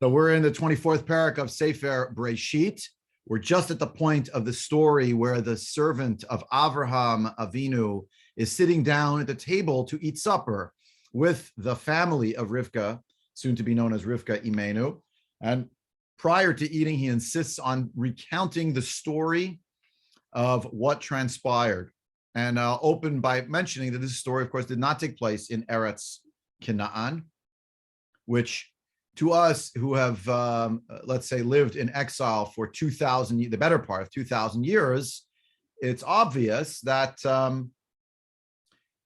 So we're in the 24th parak of Sefer Breisheet. We're just at the point of the story where the servant of Avraham Avinu is sitting down at the table to eat supper with the family of Rivka, soon to be known as Rivka Imenu. And prior to eating, he insists on recounting the story of what transpired. And I'll open by mentioning that this story, of course, did not take place in Eretz Canaan, which to us who have, let's say, lived in exile for 2,000, the better part of 2,000 years, it's obvious that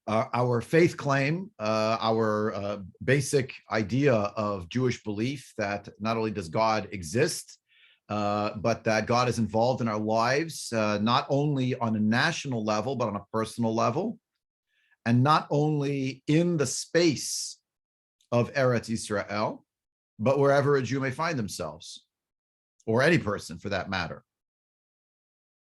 our faith claim, our basic idea of Jewish belief that not only does God exist, but that God is involved in our lives, not only on a national level, but on a personal level, and not only in the space of Eretz Israel, but wherever a Jew may find themselves, or any person for that matter.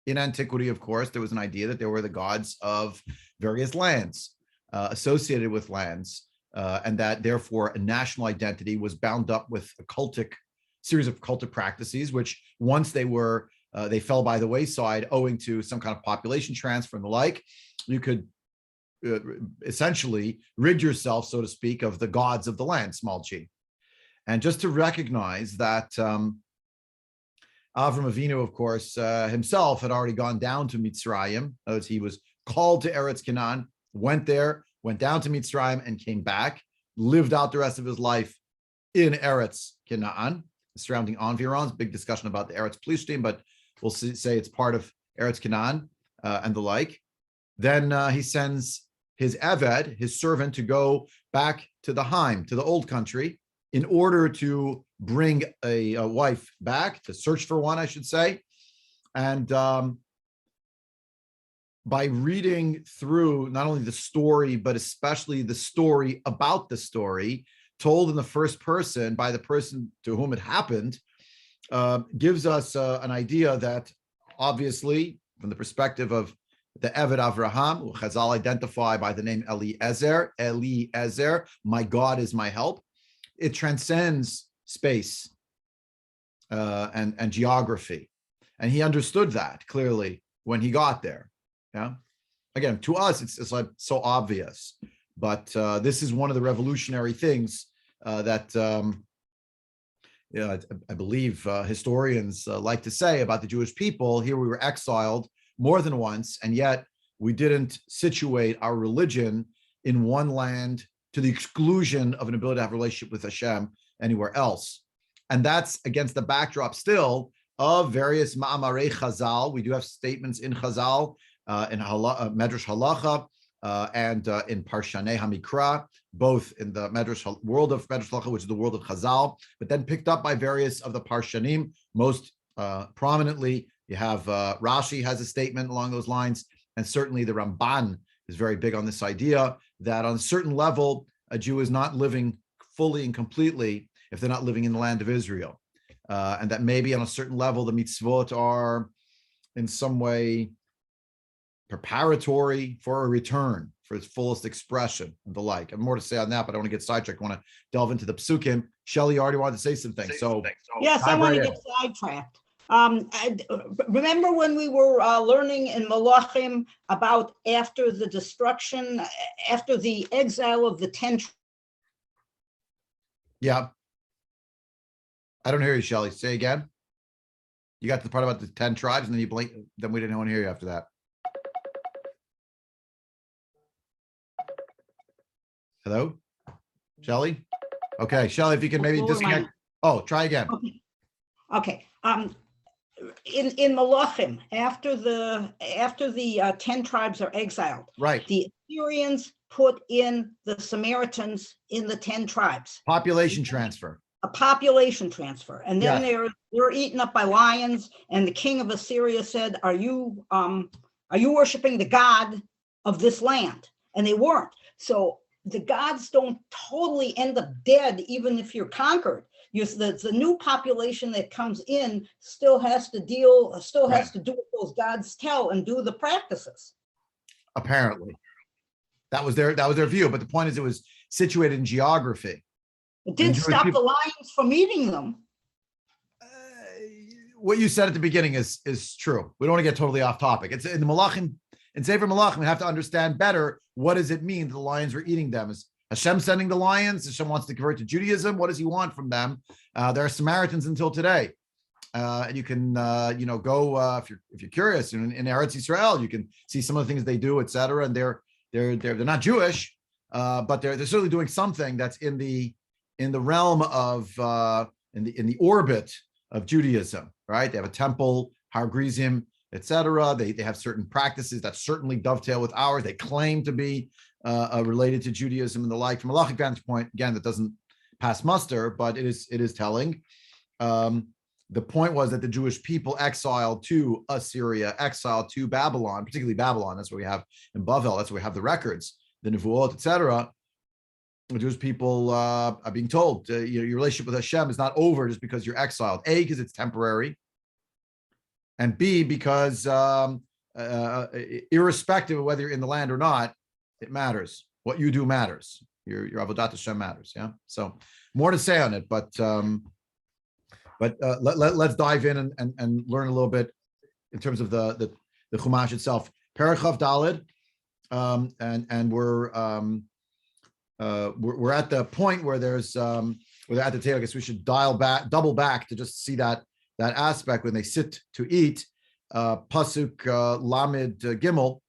In antiquity, of course, there was an idea that there were the gods of various lands, associated with lands, and that therefore a national identity was bound up with a series of cultic practices, which once they fell by the wayside owing to some kind of population transfer and the like, you could essentially rid yourself, so to speak, of the gods of the land, small g. And just to recognize that Avram Avinu, of course, himself had already gone down to Mitzrayim, as he was called to Eretz Canaan, went there, went down to Mitzrayim, and came back, lived out the rest of his life in Eretz Canaan, surrounding environs. Big discussion about the Eretz Plishtim, but we'll say it's part of Eretz Canaan and the like. Then he sends his Eved, his servant, to go back to the Haim, to the old country, in order to bring a wife back, to search for one, I should say. And by reading through not only the story, but especially the story about the story, told in the first person by the person to whom it happened, gives us an idea that obviously, from the perspective of the Eved Avraham, who Chazal identify by the name Eliezer, my God is my help, it transcends space and geography. And he understood that clearly when he got there. Yeah. Again, to us, it's like so obvious, but this is one of the revolutionary things that I believe historians like to say about the Jewish people. Here we were exiled more than once, and yet we didn't situate our religion in one land to the exclusion of an ability to have a relationship with Hashem anywhere else. And that's against the backdrop still of various Ma'amarei Chazal. We do have statements in Chazal, in Medrash Halacha, and in Parshanei HaMikra, both in the world of Medrash Halacha, which is the world of Chazal, but then picked up by various of the Parshanim. Most prominently, you have Rashi has a statement along those lines, and certainly the Ramban is very big on this idea that on a certain level, a Jew is not living fully and completely if they're not living in the land of Israel. And that maybe on a certain level, the mitzvot are in some way preparatory for a return, for its fullest expression and the like. I have more to say on that, but I want to get sidetracked. I want to delve into the psukim. Shelley already wanted to say something. Yes, I want to get sidetracked. Remember when we were learning in Malachim about after the destruction, after the exile of the 10? Yeah. I don't hear you, Shelley. Say again. You got to the part about the 10 tribes, and then you blink. Then we didn't want to hear you after that. Hello, Shelley. Okay, Shelley, if you can maybe disconnect. Oh, try again. Okay. In Malachim, after the 10 tribes are exiled, right? The Assyrians put in the Samaritans in the 10 tribes. Population transfer. A population transfer, and then they're eaten up by lions. And the king of Assyria said, "Are you worshiping the God of this land?" And they weren't. So the gods don't totally end up dead, even if you're conquered. The new population that comes in still has to do what those gods tell and do the practices. Apparently, that was their view. But the point is, it was situated in geography. It And didn't Jewish stop the people, lions from eating them. what you said at the beginning is true. We don't want to get totally off topic. It's in the Malachim, in Sefer Malachim, we have to understand better what does it mean that the lions were eating them. Is Hashem sending the lions? Hashem wants to convert to Judaism. What does he want from them? There are Samaritans until today. And you can, go if you're curious. In Eretz Yisrael, you can see some of the things they do, etc. And they're not Jewish, but they're certainly doing something that's in the realm of in the orbit of Judaism, right? They have a temple, Har Gerizim, etc. They have certain practices that certainly dovetail with ours. They claim to be related to Judaism and the like. From a halachic vantage point, again, that doesn't pass muster, but it is telling. The point was that the Jewish people exiled to Assyria, exiled to Babylon, particularly Babylon. That's what we have in Bavel. That's where we have the records, the Nevuot, etc. The Jewish people are being told your relationship with Hashem is not over just because you're exiled. A, because it's temporary, and B, because irrespective of whether you're in the land or not, it matters. What you do matters. Your avodat Hashem matters. Yeah. So more to say on it, but let's dive in and learn a little bit in terms of the Chumash itself. Parachav Dalid, and we're at the point where there's where they're at the table. I guess we should double back to just see that aspect when they sit to eat. Pasuk Lamed Gimel.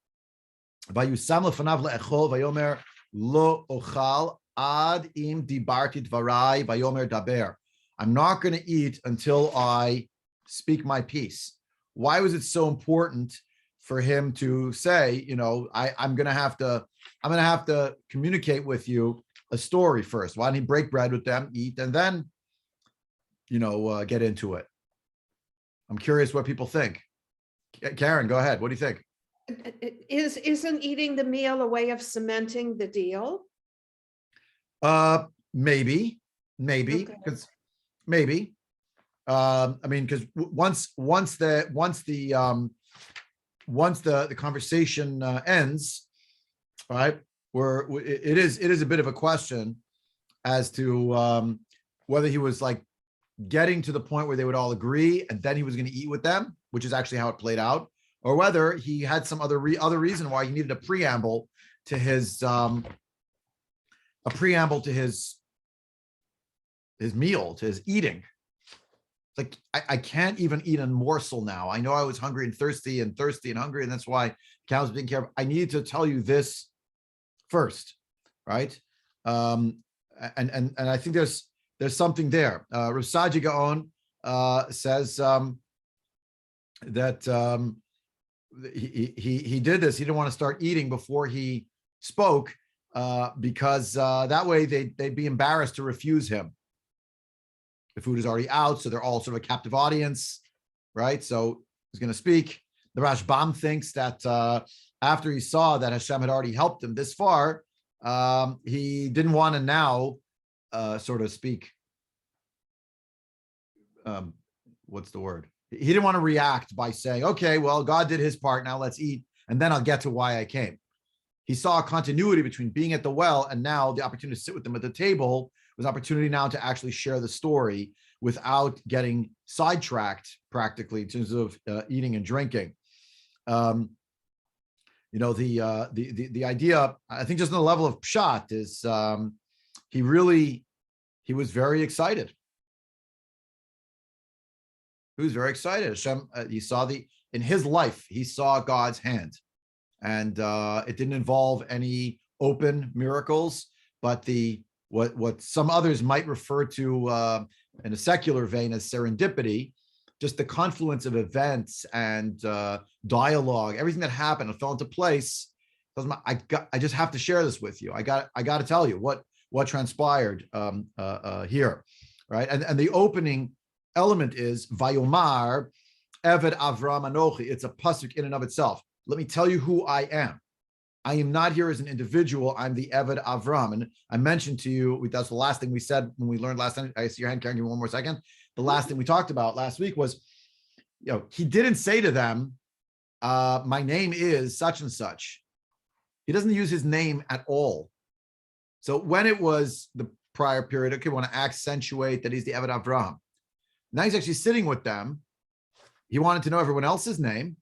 Vayusam lefanav le'echol vayomer lo ochal ad im dibarti dvarai vayomer daber. I'm not going to eat until I speak my piece. Why was it so important for him to say, I'm going to have to communicate with you a story first? Why didn't he break bread with them, eat, and then, get into it? I'm curious what people think. Karen, go ahead. What do you think? Isn't eating the meal a way of cementing the deal? Maybe, because maybe. Because once the conversation ends, right? It is a bit of a question as to whether he was like getting to the point where they would all agree, and then he was going to eat with them, which is actually how it played out, or whether he had some other reason why he needed a preamble to his meal, to his eating. It's like I can't even eat a morsel now. I know I was hungry and thirsty and hungry, and that's why cows were taking care of. I need to tell you this first, right? And I think there's something there. Rav Saji Gaon says that he did this. He didn't want to start eating before he spoke because that way they'd be embarrassed to refuse him. The food is already out, so they're all sort of a captive audience, right? So he's going to speak. The Rashbam thinks that after he saw that Hashem had already helped him this far, he didn't want to now sort of speak. What's the word? He didn't want to react by saying, okay, well, God did his part. Now let's eat. And then I'll get to why I came. He saw a continuity between being at the well and now the opportunity to sit with them at the table was an opportunity now to actually share the story without getting sidetracked practically in terms of eating and drinking. The idea, I think just on the level of pshat is he was very excited. He was very excited. Hashem, he saw in his life, he saw God's hand, and it didn't involve any open miracles, but what some others might refer to in a secular vein as serendipity, just the confluence of events and dialogue, everything that happened, it fell into place. I just have to share this with you. I got to tell you what transpired here, right? And the opening element is Vayomar Eved Avram Anochi. It's a pasuk in and of itself. Let me tell you who I am. I am not here as an individual. I'm the Eved Avram. And I mentioned to you, that's the last thing we said when we learned last time. I see your hand, Karen, give me one more second. The last thing we talked about last week was, he didn't say to them, my name is such and such. He doesn't use his name at all. So when it was the prior period. Okay, we want to accentuate that he's the Eved Avraham. Now he's actually sitting with them. He wanted to know everyone else's name,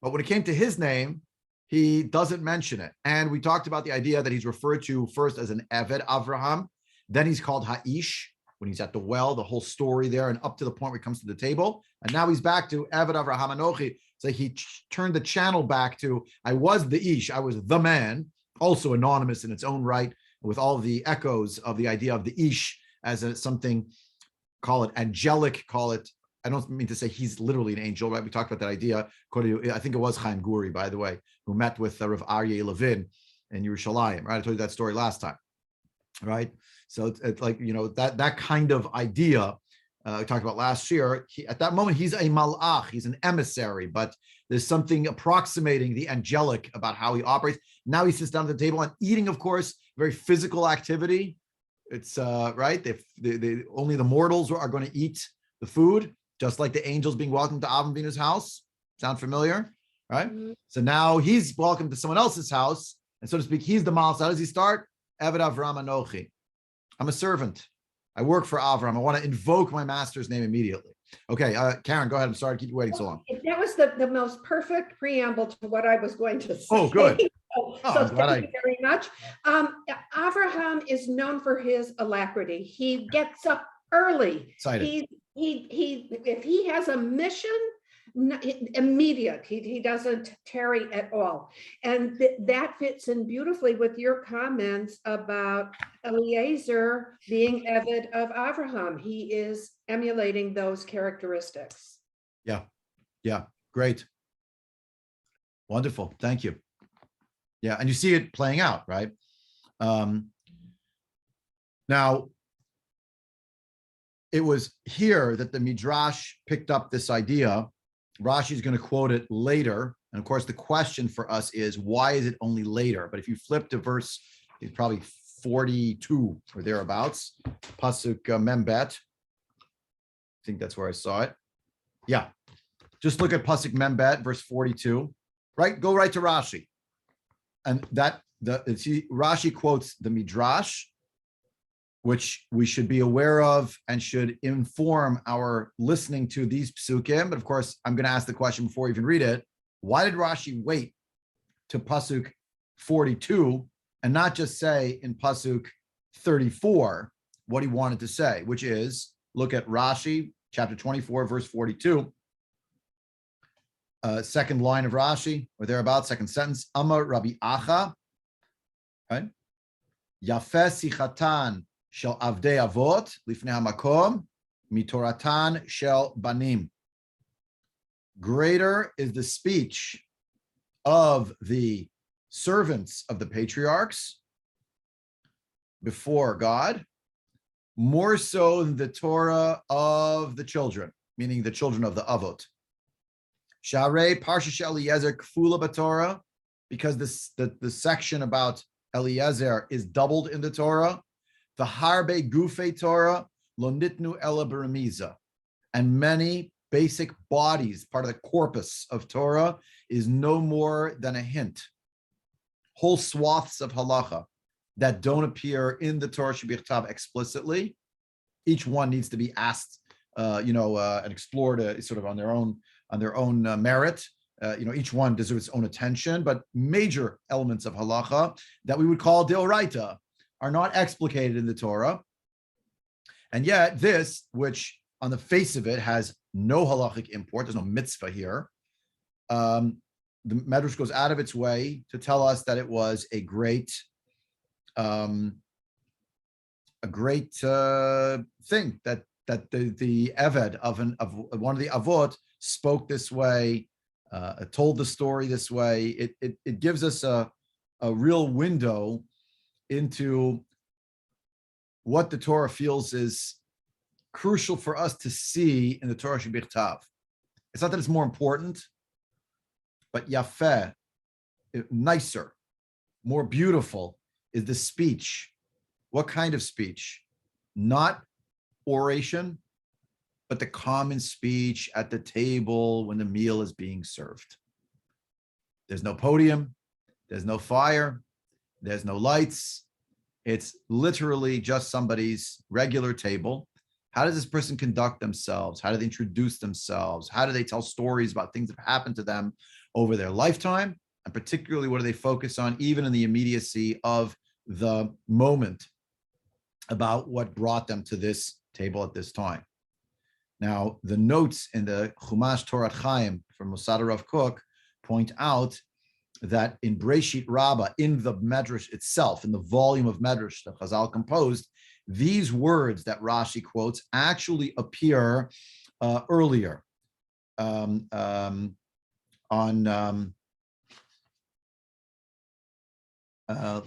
but when it came to his name, he doesn't mention it. And we talked about the idea that he's referred to first as an Eved Avraham, then he's called Ha'ish when he's at the well, the whole story there, and up to the point where he comes to the table. And now he's back to Eved Avraham Anochi. So he turned the channel back to, I was the Ish, I was the man, also anonymous in its own right, with all the echoes of the idea of the Ish as something, call it angelic, call it, I don't mean to say he's literally an angel, right? We talked about that idea. I think it was Chaim Guri, by the way, who met with Rav Aryeh Levin in Yerushalayim, right? I told you that story last time, right? So it's like, that kind of idea we talked about last year. At that moment, he's a malach, he's an emissary, but there's something approximating the angelic about how he operates. Now he sits down at the table and eating, of course, very physical activity. It's right. They only the mortals are going to eat the food, just like the angels being welcomed to Avram Avinu's house. Sound familiar? Right? Mm-hmm. So now he's welcome to someone else's house, and so to speak, he's the malach. How does he start? Eved Avraham Anochi. I'm a servant. I work for Avram. I want to invoke my master's name immediately. Okay, Karen, go ahead. I'm sorry to keep you waiting so long. That was the most perfect preamble to what I was going to say. Oh, good. So thank you very much. Avraham is known for his alacrity. He gets up early. Excited. If he has a mission, immediate. He doesn't tarry at all. And that fits in beautifully with your comments about Eliezer being Eved of Avraham. He is emulating those characteristics. Yeah, great. Wonderful, thank you. Yeah, and you see it playing out, right? Now, it was here that the Midrash picked up this idea. Rashi is going to quote it later. And of course, the question for us is, why is it only later? But if you flip to verse, it's probably 42 or thereabouts, Pasuk Membet. I think that's where I saw it. Yeah. Just look at Pasuk Membet, verse 42. Right? Go right to Rashi. And Rashi quotes the Midrash, which we should be aware of and should inform our listening to these psukim. But of course, I'm going to ask the question before you even read it. Why did Rashi wait to Pasuk 42 and not just say in Pasuk 34 what he wanted to say, which is, look at Rashi, chapter 24, verse 42. Second line of Rashi, or thereabouts, second sentence. Amar Rabbi Acha, right? Yafeh sichatan shel avdei avot lifnei hamakom mitoratan shel banim. Greater is the speech of the servants of the patriarchs before God, more so than the Torah of the children, meaning the children of the avot. Sharei Parsha Eliezer Kfula b'Torah, because the section about Eliezer is doubled in the Torah. The Harbe Gufei Torah Lo Nitnu Ela B'Remiza, and many basic bodies, part of the corpus of Torah, is no more than a hint. Whole swaths of halacha that don't appear in the Torah Shebichtav explicitly. Each one needs to be asked, and explored sort of on their own merit. Each one deserves its own attention, but major elements of halacha that we would call deoraita are not explicated in the Torah. And yet this, which on the face of it has no halachic import, there's no mitzvah here, the Medrash goes out of its way to tell us that it was a great thing that the Eved of one of the Avot spoke this way, told the story this way. It gives us a real window into what the Torah feels is crucial for us to see in the Torah Shebichtav. It's not that it's more important, but yafeh, nicer, more beautiful is the speech. What kind of speech? Not oration, but the common speech at the table when the meal is being served. There's no podium, there's no fire, there's no lights. It's literally just somebody's regular table. How does this person conduct themselves? How do they introduce themselves? How do they tell stories about things that have happened to them over their lifetime? And particularly, what do they focus on, even in the immediacy of the moment, about what brought them to this table at this time? Now, the notes in the Chumash Torah Chaim from Mosad Rav Kook point out that in Breisheet Rabbah, in the Medrash itself, in the volume of Medrash that Chazal composed, these words that Rashi quotes actually appear earlier. Let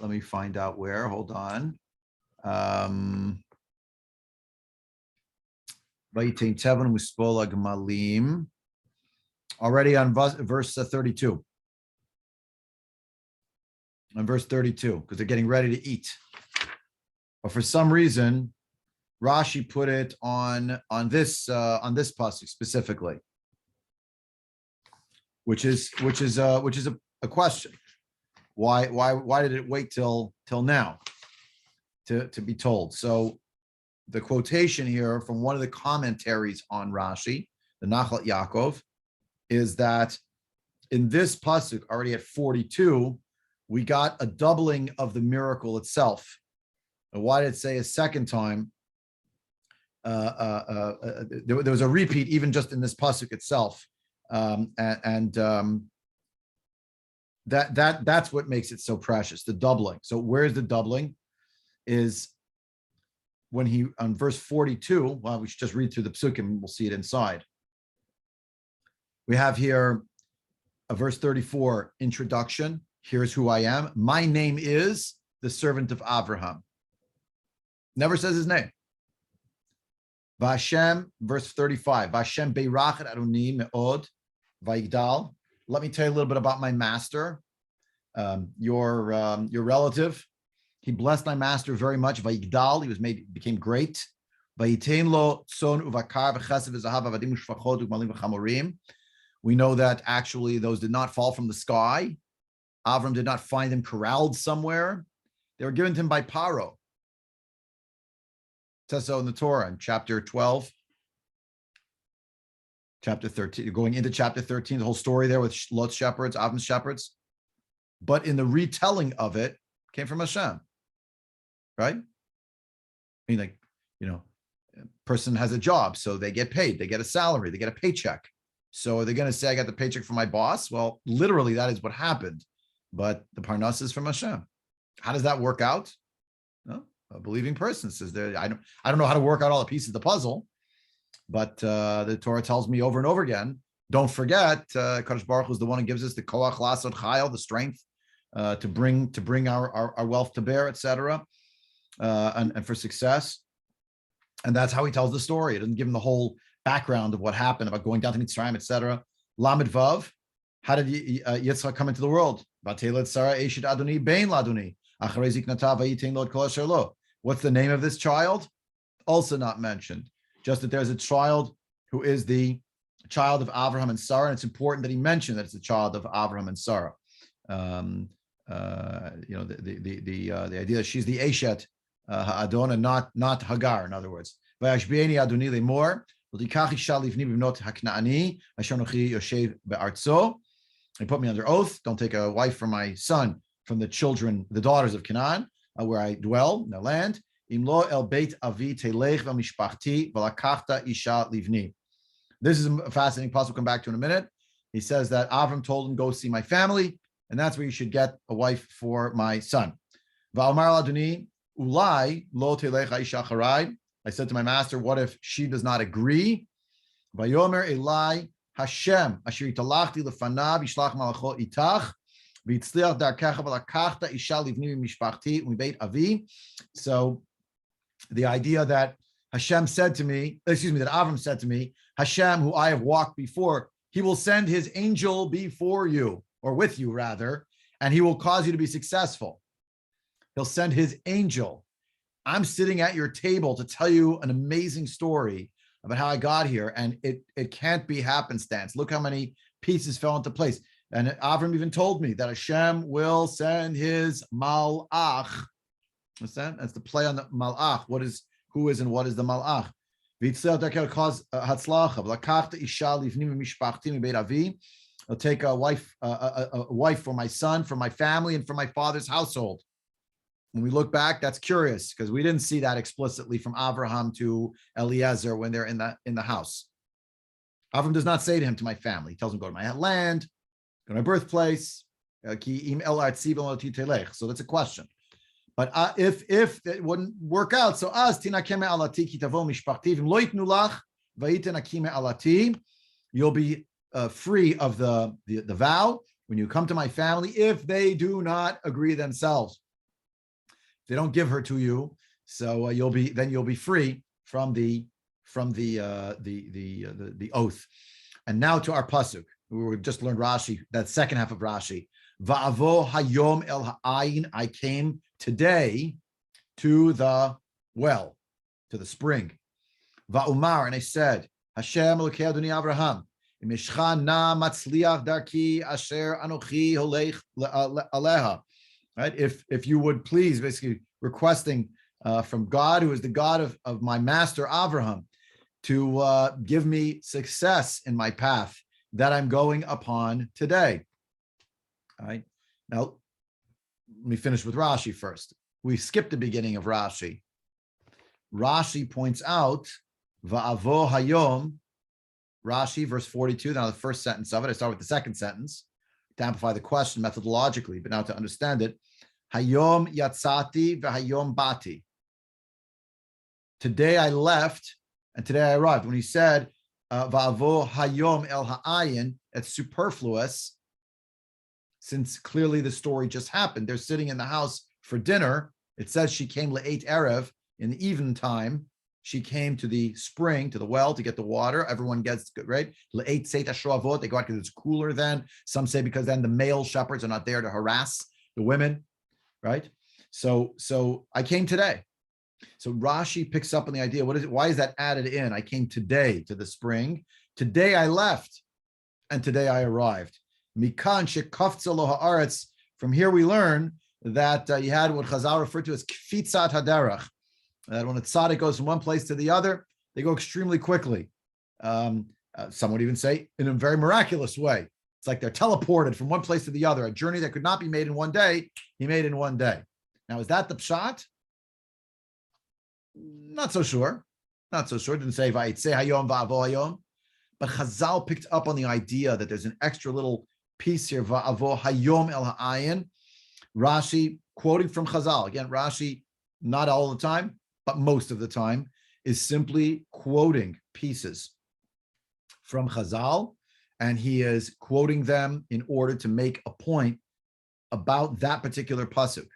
me find out where. Hold on. Already on verse 32. On verse 32, because they're getting ready to eat. But for some reason, Rashi put it on this pasuk specifically, which is a question. Why did it wait till now to be told? So the quotation here from one of the commentaries on Rashi, the Nachlat Yaakov, is that in this pasuk, already at 42, we got a doubling of the miracle itself. And why did it say a second time? There was a repeat even just in this pasuk itself, that's what makes it so precious. The doubling. So where's the doubling? Is when he on verse 42. Well, we should just read through the psukim. We'll see it inside. We have here a verse 34 introduction. Here's who I am. My name is the servant of Abraham. Never says his name. Vashem, verse 35. Vashem beirachet Adoni me'od vayigdal. Let me tell you a little bit about my master, your relative. He blessed my master very much. Vayigdal, became great. Vayitain lo tson uvakar v'chesed v'zahav avadim u'shfachot u'malim v'chamorim. We know that actually those did not fall from the sky. Avram did not find them corralled somewhere. They were given to him by Paro. It says so in the Torah in chapter 12, chapter 13, going into chapter 13, the whole story there with Lot's shepherds, Avram's shepherds. But in the retelling of it, came from Hashem, right? I mean, like, a person has a job, so they get paid, they get a salary, they get a paycheck. So are they going to say, I got the paycheck from my boss? Well, literally, that is what happened. But the parnas is from Hashem. How does that work out? No, a believing person says, I don't know how to work out all the pieces of the puzzle, but the Torah tells me over and over again, don't forget, Kadosh Baruch Hu is the one who gives us the koach lasod chayil, the strength to bring our wealth to bear, etc., and for success. And that's how he tells the story. It doesn't give him the whole background of what happened about going down to Mitzrayim, etc. Lamed Vav, how did Yitzchak come into the world? What's the name of this child? Also not mentioned. Just that there's a child who is the child of Abraham and Sarah, and it's important that he mentioned that it's the child of Abraham and Sarah. The idea that she's the Eshet Adon and not Hagar. In other words, Vayashbieni Adoni lemor. He put me under oath. Don't take a wife for my son from the daughters of Canaan, where I dwell in the land. This is a fascinating passage. We'll come back to in a minute. He says that Avram told him, go see my family, and that's where you should get a wife for my son. I said to my master, what if she does not agree? Vayomer Elai Hashem, asher italachti lefanav yishlach malachot itach, v'yitzliach darkecha v'lakachta isha livni mishpachti u'mibeit avi. So the idea that Hashem said to me, that Avram said to me, Hashem, who I have walked before, he will send his angel before you, or with you rather, and he will cause you to be successful. He'll send his angel. I'm sitting at your table to tell you an amazing story about how I got here, and it can't be happenstance. Look how many pieces fell into place. And Avram even told me that Hashem will send his malach What's that? That's the play on the malach. Who is and what is the malach? I'll take a wife for my son, from my family, and from my father's household. When we look back, that's curious because we didn't see that explicitly from Abraham to Eliezer when they're in the house. Abraham does not say to him, to my family. He tells him, go to my land, go to my birthplace. So that's a question. But if it wouldn't work out, so you'll be free of the vow when you come to my family if they do not agree themselves. If they don't give her to you, so you'll be free from the oath. And now to our pasuk. We just learned Rashi, that second half of Rashi. Va'avo hayom el ha'ayin, I came today to the well, to the spring. Va'umar, and I said, Hashem Elokei Adoni Avraham, imishcha na matzliach darki asher anochi holech aleha. Right? If you would please, basically requesting from God, who is the God of my master Avraham, to give me success in my path that I'm going upon today. All right. Now, let me finish with Rashi first. We skipped the beginning of Rashi. Rashi points out, Va'avo hayom, Rashi, verse 42, now the first sentence of it. I start with the second sentence to amplify the question methodologically, but now to understand it. Hayom yatsati v'hayom bati. Today I left and today I arrived. When he said, Va'avo hayom el ha'ayin, it's superfluous, since clearly the story just happened. They're sitting in the house for dinner. It says she came late erev, in the evening time. She came to the spring, to the well, to get the water. Everyone gets good, right? Late seit ashravot. They go out because it's cooler then. Some say because then the male shepherds are not there to harass the women, right? So I came today. So Rashi picks up on the idea. What is it? Why is that added in? I came today to the spring. Today I left, and today I arrived. Mikan shekafza lo haaretz. From here we learn that you had what Chazal referred to as kfitzat haderach. That when a tzaddik goes from one place to the other, they go extremely quickly. Some would even say in a very miraculous way. It's like they're teleported from one place to the other. A journey that could not be made in one day, he made in one day. Now, is that the pshat? Not so sure. Not so sure. It didn't say va'yitzeh hayom va'avo hayom. But Chazal picked up on the idea that there's an extra little piece here, va'avo hayom el ha'ayin. Rashi, quoting from Chazal. Again, Rashi, not all the time, but most of the time, is simply quoting pieces from Chazal, and he is quoting them in order to make a point about that particular pasuk.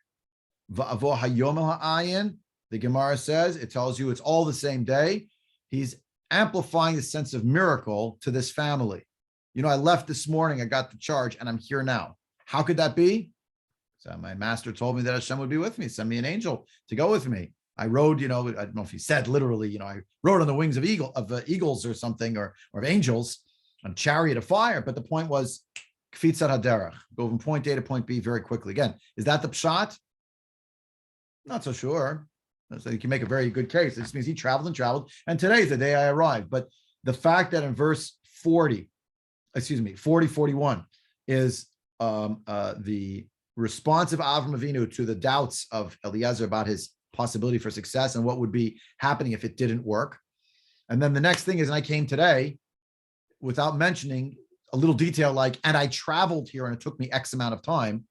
Va'avo hayom el ha'ayin, the Gemara says, it tells you it's all the same day. He's amplifying the sense of miracle to this family. You know, I left this morning, I got the charge, and I'm here now. How could that be? So my master told me that Hashem would be with me, send me an angel to go with me. I rode, I don't know if he said literally, I rode on the wings of eagles or something, or of angels, on a chariot of fire. But the point was, kfitzat haderach, go from point A to point B very quickly. Again, is that the pshat? Not so sure. So you can make a very good case. This means he traveled and traveled, and today's the day I arrived. But the fact that in verse 41 is the response of Avram Avinu to the doubts of Eliezer about his possibility for success and what would be happening if it didn't work. And then the next thing is, and I came today, without mentioning a little detail like, and I traveled here and it took me X amount of time,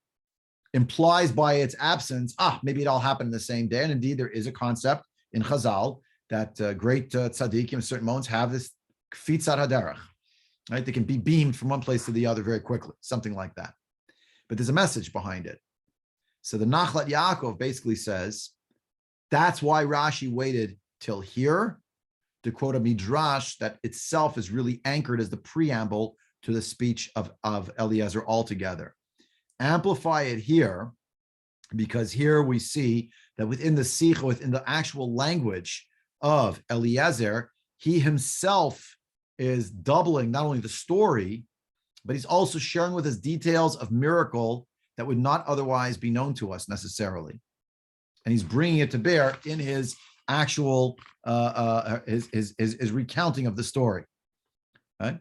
implies by its absence, maybe it all happened in the same day. And indeed, there is a concept in Chazal that great tzaddikim in certain moments have this kfitzat haderach, right? They can be beamed from one place to the other very quickly, something like that. But there's a message behind it. So the Nachlat Yaakov basically says, that's why Rashi waited till here to quote a midrash that itself is really anchored as the preamble to the speech of Eliezer altogether. Amplify it here, because here we see that within the sikha, within the actual language of Eliezer, he himself is doubling not only the story, but he's also sharing with us details of miracle that would not otherwise be known to us necessarily. and he's bringing it to bear in his actual his recounting of the story. Right?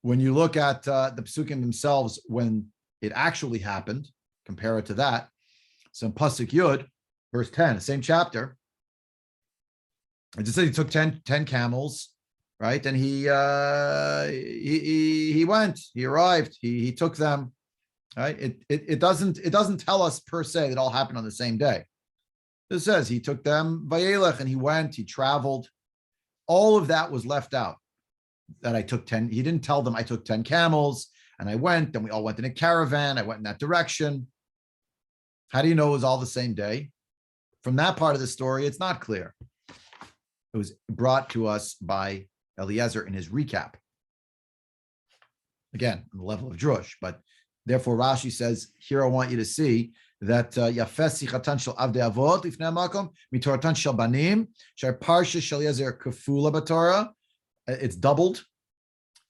When you look at the psukim themselves, when it actually happened, compare it to that. So in Pasuk Yud, verse 10, the same chapter, it just said he took 10 camels, right? And he went, he arrived, he took them, right? It doesn't tell us per se that all happened on the same day. It says he took them vayelech, and he went, he traveled. All of that was left out. That I took 10, he didn't tell them I took 10 camels and I went, and we all went in a caravan. I went in that direction. How do you know it was all the same day? From that part of the story, it's not clear. It was brought to us by Eliezer in his recap. Again, on the level of drush, but therefore Rashi says, here I want you to see that Yafes sichatan shel avdei avot lifnei makom mitoratan shel banim shar parsha shel Eliezer kafula b'Torah. It's doubled,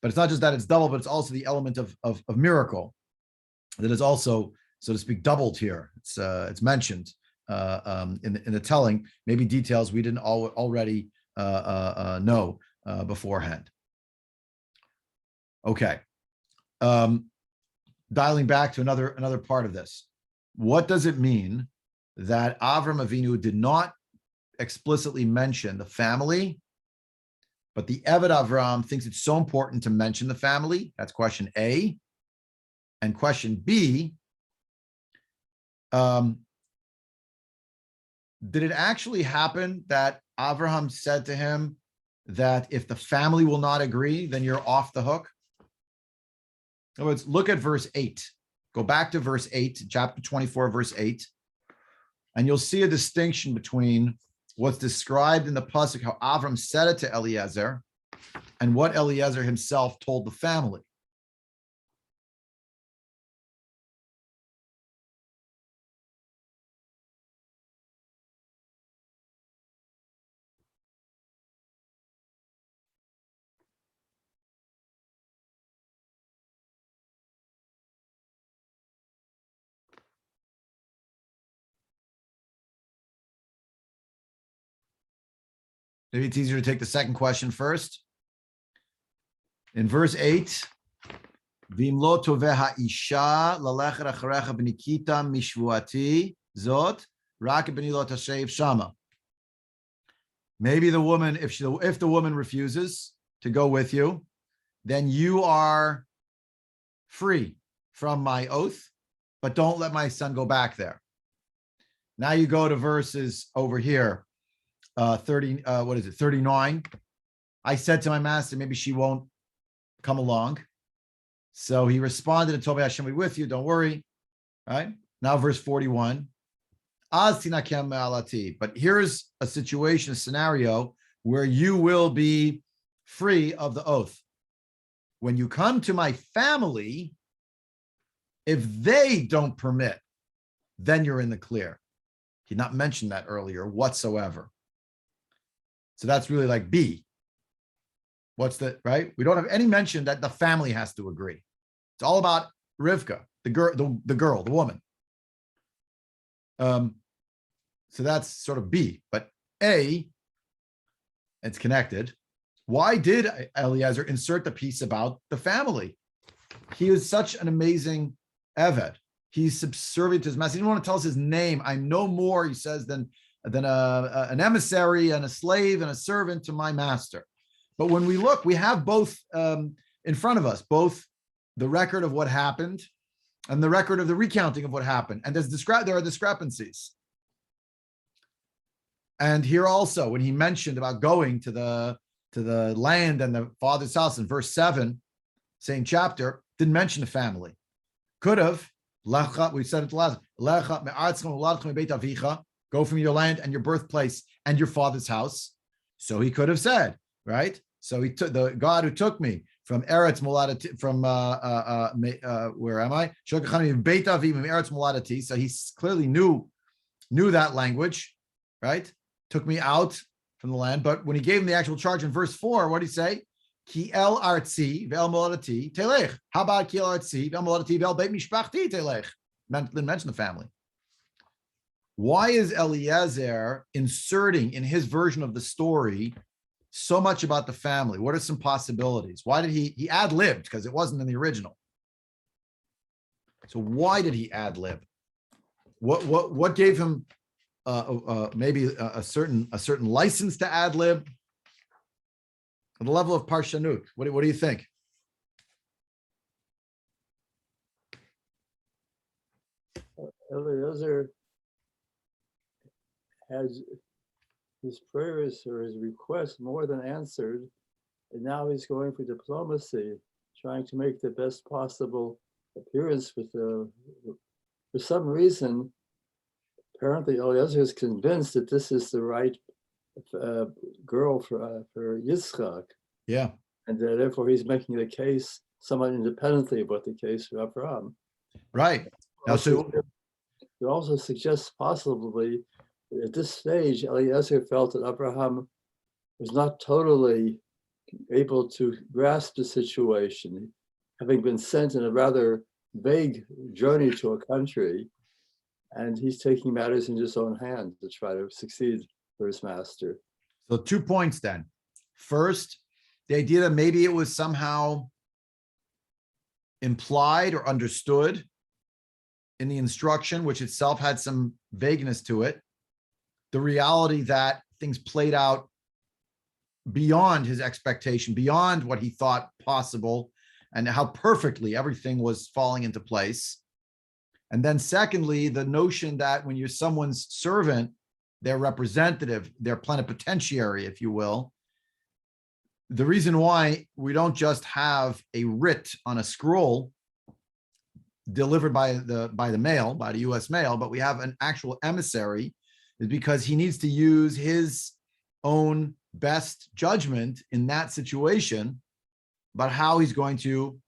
but it's not just that it's doubled, but it's also the element of miracle that is also, so to speak, doubled here. It's mentioned in the telling, maybe details we didn't already know beforehand. Okay, dialing back to another part of this. What does it mean that Avram Avinu did not explicitly mention the family, but the Eved Avram thinks it's so important to mention the family? That's question A. And question B, did it actually happen that Avraham said to him that if the family will not agree, then you're off the hook? In other words, look at verse 8. Go back to verse 8, chapter 24, verse 8, and you'll see a distinction between what's described in the pasuk, how Avram said it to Eliezer, and what Eliezer himself told the family. Maybe it's easier to take the second question first. In verse 8, V'im lo toveha isha lalechet acharecha b'nikita mishvuati zot rak b'ni lo tashev shama. Maybe the woman, if the woman refuses to go with you, then you are free from my oath, but don't let my son go back there. Now you go to verses over here. 39. I said to my master, maybe she won't come along. So he responded and told me, I shall be with you, don't worry. All right. Now verse 41. But here's a situation, a scenario where you will be free of the oath. When you come to my family, if they don't permit, then you're in the clear. He did not mention that earlier whatsoever. So that's really like B. What's the, right? We don't have any mention that the family has to agree. It's all about Rivka, the girl, the woman. So that's sort of B. But A, it's connected. Why did Eliezer insert the piece about the family? He is such an amazing Eved. He's subservient to his master. He didn't want to tell us his name. I'm no more, he says, than an emissary and a slave and a servant to my master. But when we look, we have both in front of us, both the record of what happened and the record of the recounting of what happened. And there are discrepancies. And here also, when he mentioned about going to the land and the father's house in verse 7, same chapter, didn't mention the family. Could have, we said it last, go from your land and your birthplace and your father's house. So he could have said, right? So he took the God who took me from Eretz Moladati, from where am I? Beit Avim Eretz Moladati. So he clearly knew that language, right? Took me out from the land. But when he gave him the actual charge in verse 4, what did he say? Ki el artzi ve'el moladati telech. How about ki el artzi ve'el moladati ve'el beit mishpachti telech? Didn't mention the family. Why is Eliezer inserting in his version of the story so much about the family? What are some possibilities? Why did he ad-libbed, because it wasn't in the original. So why did he ad-lib? What gave him maybe a certain license to ad-lib? At the level of parshanut, what do you think? Eliezer has his prayers or his requests more than answered, and now he's going for diplomacy, trying to make the best possible appearance with for some reason. Apparently, Eliezer is convinced that this is the right girl for Yitzchak. Yeah. And therefore he's making the case somewhat independently about the case for Abraham. Right. Now, so it also suggests possibly that at this stage, Eliezer felt that Abraham was not totally able to grasp the situation, having been sent in a rather vague journey to a country, and he's taking matters in his own hand to try to succeed for his master. So 2 points then. First, the idea that maybe it was somehow implied or understood in the instruction, which itself had some vagueness to it. The reality that things played out beyond his expectation, beyond what he thought possible, and how perfectly everything was falling into place. And then secondly, the notion that when you're someone's servant, their representative, their plenipotentiary, if you will, the reason why we don't just have a writ on a scroll delivered by the mail, by the US mail, but we have an actual emissary, is because he needs to use his own best judgment in that situation about how he's going to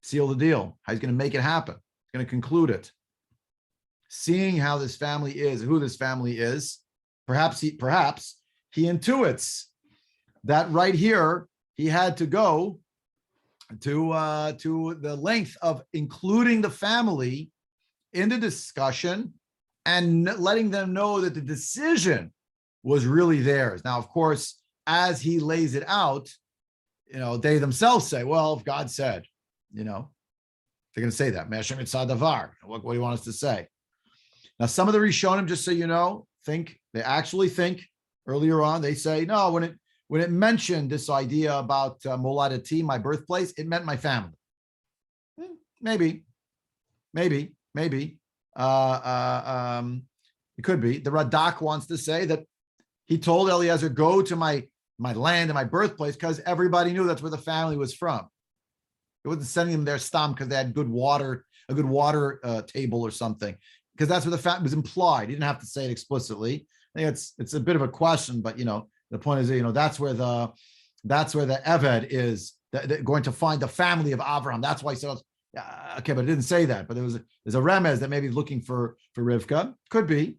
seal the deal, how he's going to make it happen, he's going to conclude it. Seeing how this family is, who this family is, perhaps he intuits that right here he had to go to the length of including the family in the discussion and letting them know that the decision was really theirs. Now, of course, as he lays it out, they themselves say, well, if God said, they're going to say that. What do you want us to say? Now, some of the Rishonim, just so you know, they actually think earlier on, they say, no, when it mentioned this idea about Moladati, my birthplace, it meant my family. Maybe. It could be. The Radak wants to say that he told Eliezer, go to my land and my birthplace because everybody knew that's where the family was from. It wasn't sending them their stam because they had a good water table or something, because that's where the family was implied. He didn't have to say it explicitly. I think it's a bit of a question, but the point is, that's where the Eved is going to find the family of Abraham. That's why he said, okay, but it didn't say that. But there's a remez that maybe looking for Rivka. Could be.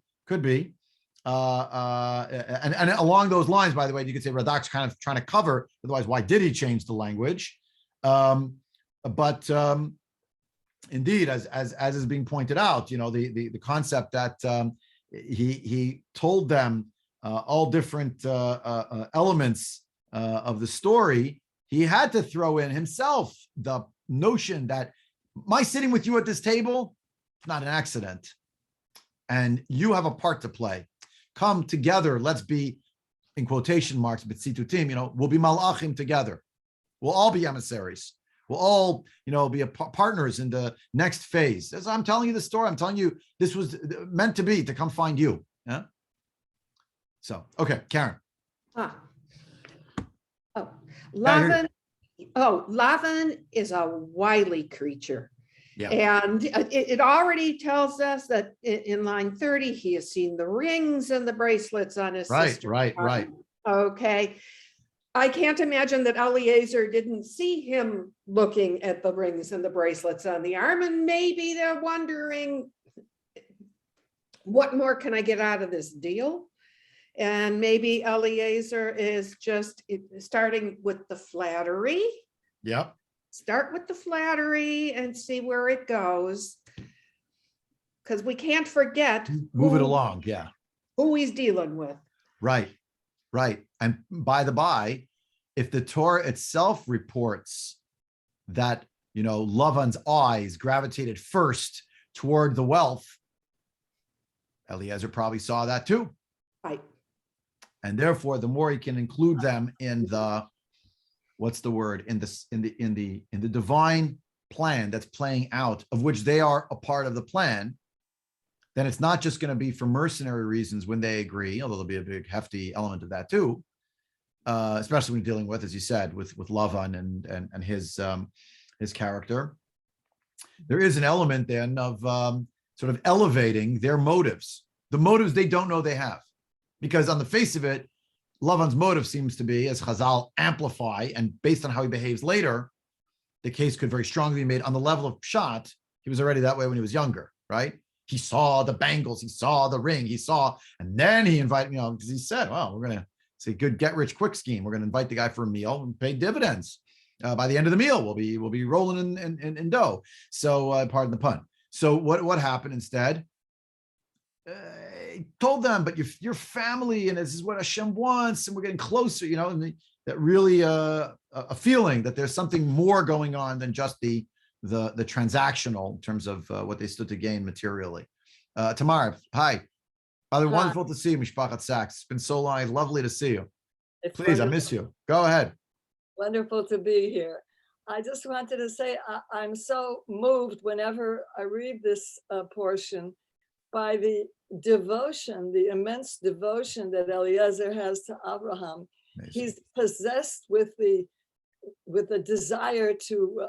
And along those lines, by the way, you could say Radak's kind of trying to cover. Otherwise, why did he change the language? But indeed, as is being pointed out, the concept that he told them all different elements of the story, he had to throw in himself the notion that my sitting with you at this table, not an accident, and you have a part to play. Come together, let's be, in quotation marks, b'tzitutim, we'll be malachim together. We'll all be emissaries. We'll all, be partners in the next phase. As I'm telling you the story, I'm telling you this was meant to be, to come find you. Yeah. So, okay, Karen. Lavan is a wily creature. Yeah. And it already tells us that in line 30, he has seen the rings and the bracelets on his sister. Right. Okay. I can't imagine that Eliezer didn't see him looking at the rings and the bracelets on the arm, and maybe they're wondering, what more can I get out of this deal? And maybe Eliezer is just starting with the flattery. Yep. Start with the flattery and see where it goes. because we can't forget Move it along. Yeah. who he's dealing with. Right. Right. And by the by, if the Torah itself reports that, Lavan's eyes gravitated first toward the wealth, Eliezer probably saw that too. Right. And therefore, the more he can include them in the, what's the word, in the divine plan that's playing out, of which they are a part of the plan, then it's not just going to be for mercenary reasons when they agree, although there'll be a big hefty element of that too, especially when you're dealing with, as you said, with Lavan and his character. There is an element then of sort of elevating their motives, the motives they don't know they have. Because on the face of it, Lavan's motive seems to be, as Chazal amplify, and based on how he behaves later, the case could very strongly be made on the level of Pshat. He was already that way when he was younger, right? He saw the bangles, he saw the ring, and then he invited, because he said, well, we're going to, it's a good get-rich-quick scheme. We're going to invite the guy for a meal and pay dividends. By the end of the meal, we'll be rolling in dough. So, pardon the pun. So what happened instead? He told them, but your family, and this is what Hashem wants, and we're getting closer, and that really a feeling that there's something more going on than just the transactional in terms of what they stood to gain materially. Tamar, hi. Father, wonderful to see you, Mishpachat Sachs. It's been so long. Lovely to see you. Please, I miss you. Go ahead. Wonderful to be here. I just wanted to say I'm so moved whenever I read this portion by the devotion, the immense devotion that Eliezer has to Abraham. Amazing. He's possessed with the desire to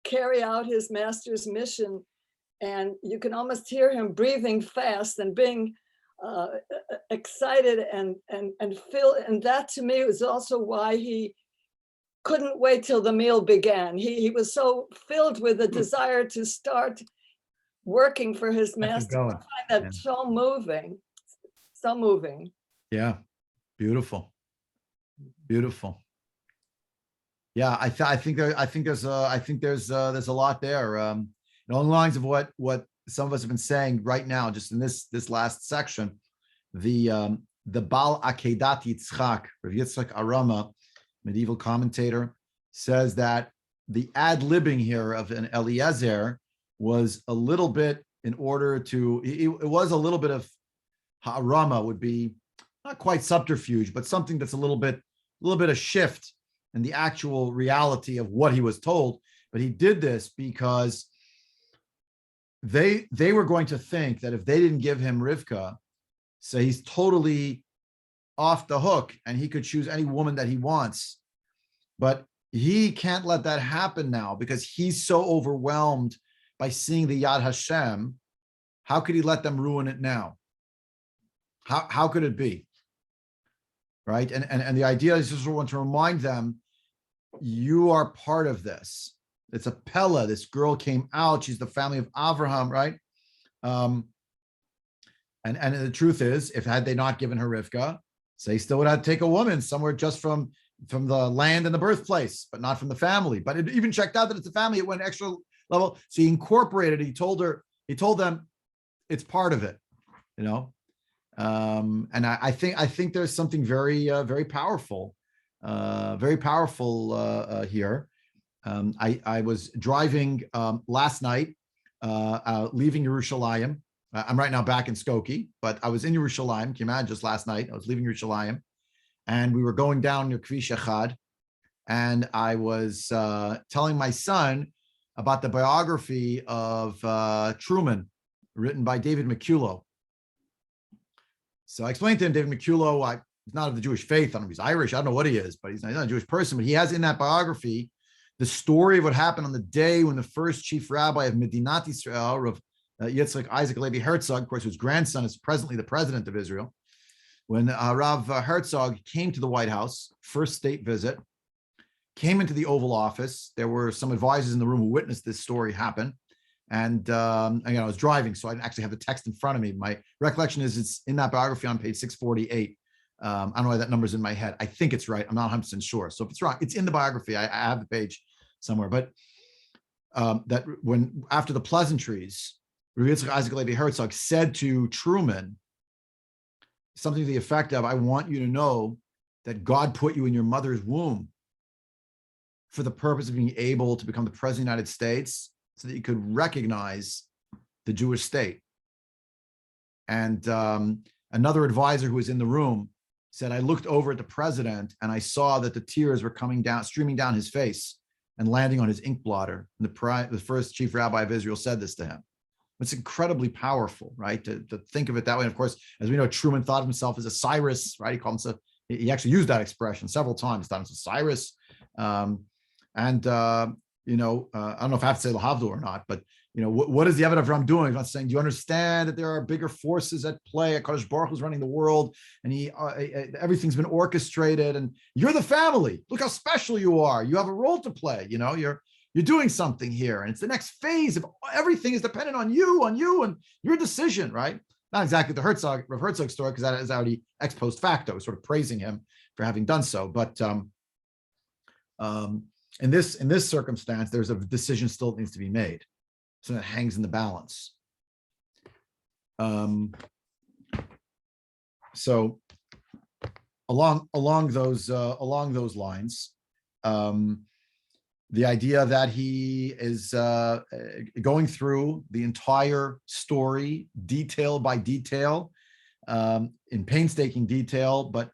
carry out his master's mission, and you can almost hear him breathing fast and being excited and feel. And that to me was also why he couldn't wait till the meal began. He was so filled with a desire to start working for his master. I find that so moving, so moving. Yeah, beautiful. Yeah, I think there's a lot there. Along the lines of what some of us have been saying right now, just in this last section, the Bal Akedat Yitzchak, Rav Yitzchak Arama, medieval commentator, says that the ad-libbing here of an Eliezer was a little bit in order to, it was a little bit of Ha'arama, would be not quite subterfuge, but something that's a little bit of shift in the actual reality of what he was told. But he did this because they were going to think that if they didn't give him Rivka, so he's totally off the hook and he could choose any woman that he wants. But he can't let that happen now because he's so overwhelmed by seeing the Yad Hashem. How could he let them ruin it now? How could it be? Right? And the idea is just want to remind them, you are part of this. It's a Pella. This girl came out. She's the family of Avraham, right? And the truth is, if had they not given her Rivka, so he still would have to take a woman somewhere just from the land and the birthplace, but not from the family. But it even checked out that it's a family. It went extra level. So he incorporated. He told them it's part of it, And I think there's something very, very powerful here. I was driving last night, leaving Yerushalayim. I'm right now back in Skokie, but I was in Yerushalayim. Can you imagine, just last night? I was leaving Yerushalayim, and we were going down near Kvish Echad, and I was telling my son about the biography of Truman, written by David McCullough. So I explained to him, David McCullough, he's not of the Jewish faith. I don't know if he's Irish. I don't know what he is, but he's not a Jewish person. But he has in that biography the story of what happened on the day when the first chief rabbi of Medinat Yisrael, Rav Yitzchak Isaac Levi Herzog, of course, whose grandson is presently the president of Israel, when Rav Herzog came to the White House, first state visit, came into the Oval Office. There were some advisors in the room who witnessed this story happen. And I was driving, so I didn't actually have the text in front of me. My recollection is it's in that biography on page 648. I don't know why that number's in my head. I think it's right. I'm not 100% sure. So if it's wrong, it's in the biography. I have the page somewhere. But that when after the pleasantries, Rabbi Yitzchak Isaac Levi Herzog said to Truman something to the effect of, I want you to know that God put you in your mother's womb for the purpose of being able to become the president of the United States so that you could recognize the Jewish state. And another advisor who was in the room said, I looked over at the president and I saw that the tears were coming down, streaming down his face and landing on his ink blotter. And the first chief rabbi of Israel said this to him. It's incredibly powerful, right? To think of it that way. And of course, as we know, Truman thought of himself as a Cyrus, right? He called himself, he actually used that expression several times, thought himself as Cyrus. I don't know if I have to say Lahavdil or not, but what is the Eved Avram doing? He's not saying, do you understand that there are bigger forces at play? HaKadosh Baruch Hu is running the world, and everything's been orchestrated, and you're the family. Look how special you are. You have a role to play. You're doing something here, and it's the next phase of everything is dependent on you and your decision, right? Not exactly the Rav Herzog story, because that is already ex post facto, sort of praising him for having done so. But in this circumstance, there's a decision still that needs to be made. So that hangs in the balance. So along those lines, the idea that he is going through the entire story, detail by detail, in painstaking detail, but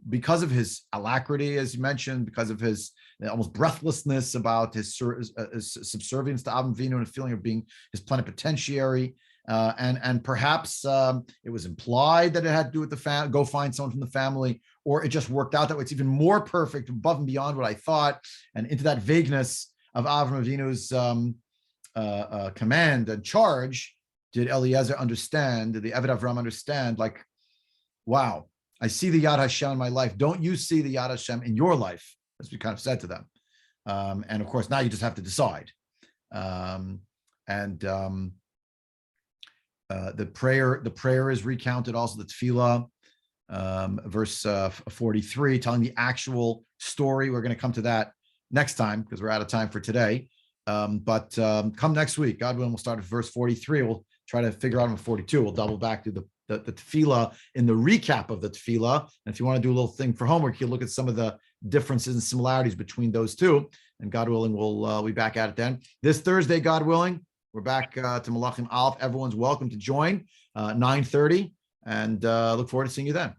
because of his alacrity, as you mentioned, because of his almost breathlessness about his subservience to Avram Avinu and a feeling of being his plenipotentiary, and perhaps it was implied that it had to do with the family, go find someone from the family, or it just worked out that way. It's even more perfect, above and beyond what I thought, and into that vagueness of Avram Avinu's command and charge, did Eliezer understand, did the Eved Avram understand, like, wow, I see the Yad Hashem in my life. Don't you see the Yad Hashem in your life? As we kind of said to them. And of course, now you just have to decide. The prayer is recounted, also the tefillah, verse 43, telling the actual story. We're going to come to that next time because we're out of time for today. But come next week, God willing, we'll start at verse 43. We'll try to figure out on 42. We'll double back to the tefillah in the recap of the tefillah. And if you want to do a little thing for homework, you look at some of the differences and similarities between those two. And God willing, we'll be back at it then. This Thursday, God willing, we're back to Malachim Aleph. Everyone's welcome to join 9:30, and look forward to seeing you then.